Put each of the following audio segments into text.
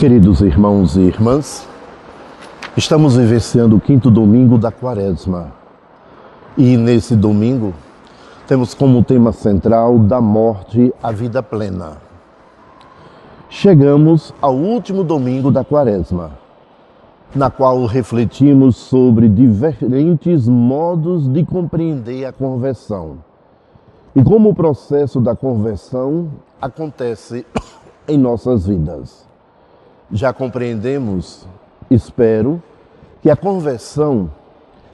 Queridos irmãos e irmãs, estamos vivenciando o 5º domingo da Quaresma e nesse domingo temos como tema central da morte à vida plena. Chegamos ao último domingo da Quaresma, na qual refletimos sobre diferentes modos de compreender a conversão e como o processo da conversão acontece em nossas vidas. Já compreendemos, espero, que a conversão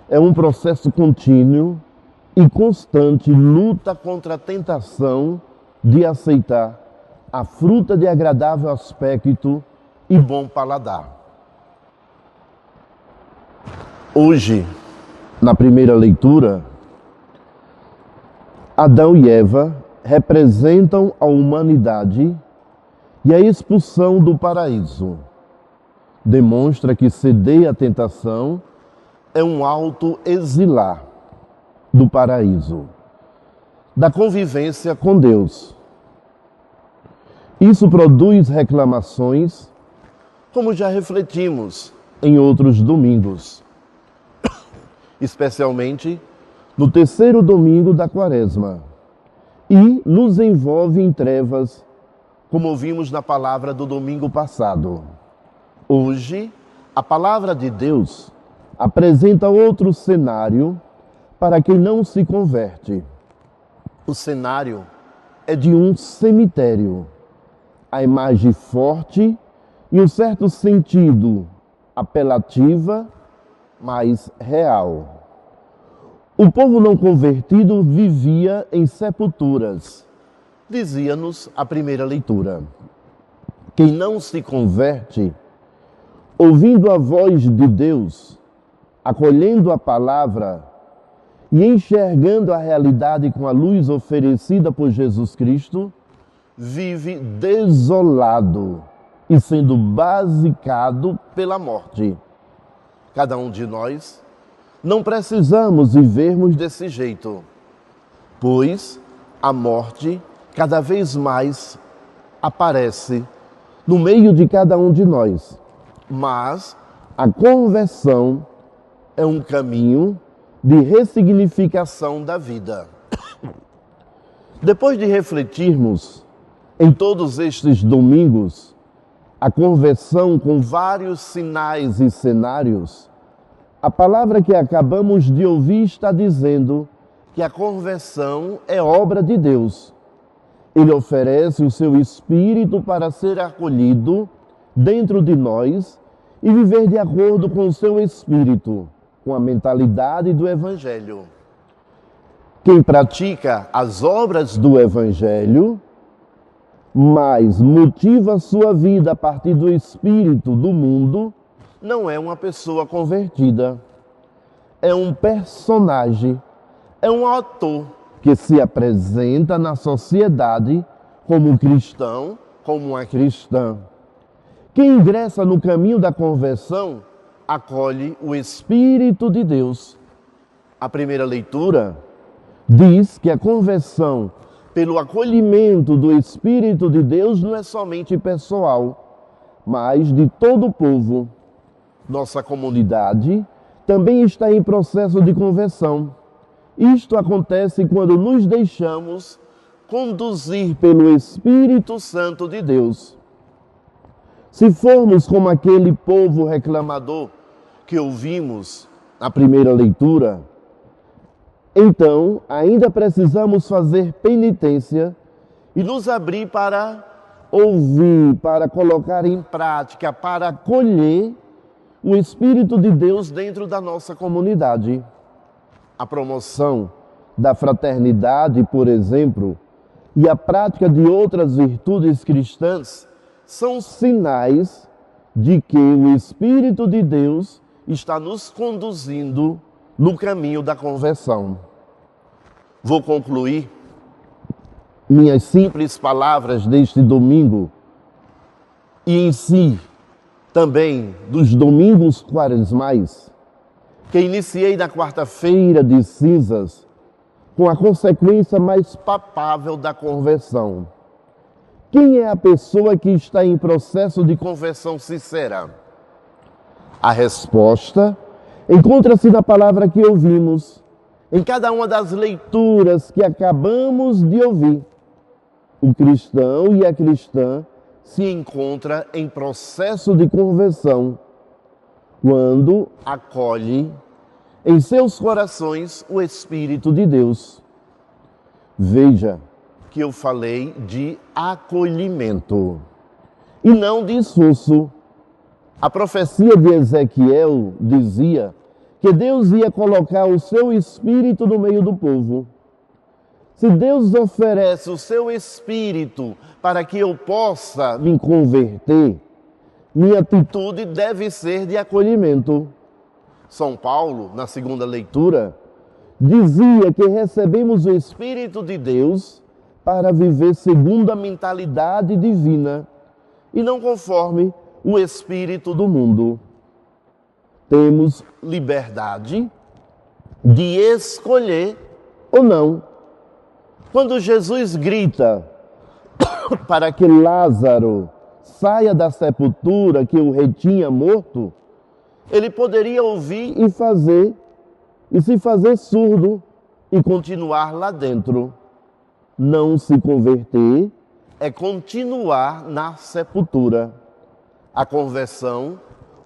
é um processo contínuo e constante luta contra a tentação de aceitar a fruta de agradável aspecto e bom paladar. Hoje, na primeira leitura, Adão e Eva representam a humanidade e a expulsão do paraíso. Demonstra que ceder à tentação é um auto-exilar do paraíso, da convivência com Deus. Isso produz reclamações, como já refletimos em outros domingos, especialmente no terceiro domingo da Quaresma, e nos envolve em trevas, como ouvimos na palavra do domingo passado. Hoje, a palavra de Deus apresenta outro cenário para quem não se converte. O cenário é de um cemitério. A imagem forte e um certo sentido apelativa, mas real. O povo não convertido vivia em sepulturas. Dizia-nos a primeira leitura. Quem não se converte, ouvindo a voz de Deus, acolhendo a palavra e enxergando a realidade com a luz oferecida por Jesus Cristo, vive desolado e sendo basicado pela morte. Cada um de nós não precisamos vivermos desse jeito, pois a morte cada vez mais aparece no meio de cada um de nós. Mas a conversão é um caminho de ressignificação da vida. Depois de refletirmos em todos estes domingos a conversão com vários sinais e cenários, a palavra que acabamos de ouvir está dizendo que a conversão é obra de Deus. Ele oferece o seu Espírito para ser acolhido dentro de nós e viver de acordo com o seu Espírito, com a mentalidade do Evangelho. Quem pratica as obras do Evangelho, mas motiva a sua vida a partir do Espírito do mundo, não é uma pessoa convertida. É um personagem, é um ator que se apresenta na sociedade como um cristão, como uma cristã. Quem ingressa no caminho da conversão, acolhe o Espírito de Deus. A primeira leitura diz que a conversão, pelo acolhimento do Espírito de Deus, não é somente pessoal, mas de todo o povo. Nossa comunidade também está em processo de conversão. Isto acontece quando nos deixamos conduzir pelo Espírito Santo de Deus. Se formos como aquele povo reclamador que ouvimos na primeira leitura, então ainda precisamos fazer penitência e nos abrir para ouvir, para colocar em prática, para acolher o Espírito de Deus dentro da nossa comunidade. A promoção da fraternidade, por exemplo, e a prática de outras virtudes cristãs são sinais de que o Espírito de Deus está nos conduzindo no caminho da conversão. Vou concluir minhas simples palavras deste domingo e em si também dos domingos quaresmais, que iniciei na quarta-feira de cinzas, com a consequência mais palpável da conversão. Quem é a pessoa que está em processo de conversão sincera? A resposta encontra-se na palavra que ouvimos, em cada uma das leituras que acabamos de ouvir. O cristão e a cristã se encontram em processo de conversão quando acolhe em seus corações o Espírito de Deus. Veja que eu falei de acolhimento e não de esforço. A profecia de Ezequiel dizia que Deus ia colocar o seu Espírito no meio do povo. Se Deus oferece o seu Espírito para que eu possa me converter, minha atitude deve ser de acolhimento. São Paulo, na segunda leitura, dizia que recebemos o Espírito de Deus para viver segundo a mentalidade divina e não conforme o espírito do mundo. Temos liberdade de escolher ou não. Quando Jesus grita para que Lázaro saia da sepultura que o retinha morto, ele poderia ouvir e se fazer surdo e continuar lá dentro. Não se converter é continuar na sepultura. A conversão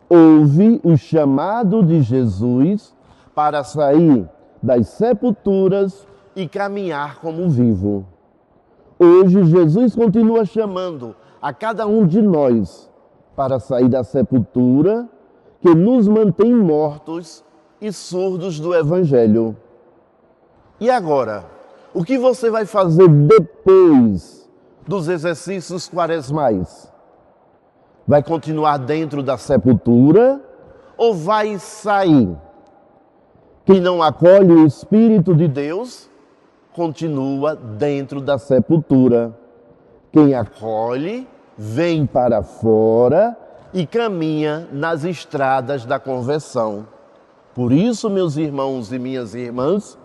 ouve o chamado de Jesus para sair das sepulturas e caminhar como vivo. Hoje, Jesus continua chamando a cada um de nós para sair da sepultura que nos mantém mortos e surdos do Evangelho. E agora, o que você vai fazer depois dos exercícios quaresmais? Vai continuar dentro da sepultura ou vai sair? Quem não acolhe o Espírito de Deus, continua dentro da sepultura. Quem acolhe, vem para fora e caminha nas estradas da conversão. Por isso, meus irmãos e minhas irmãs,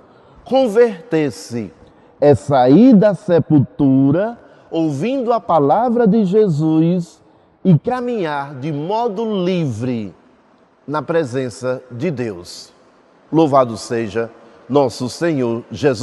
converter-se é sair da sepultura, ouvindo a palavra de Jesus e caminhar de modo livre na presença de Deus. Louvado seja nosso Senhor Jesus.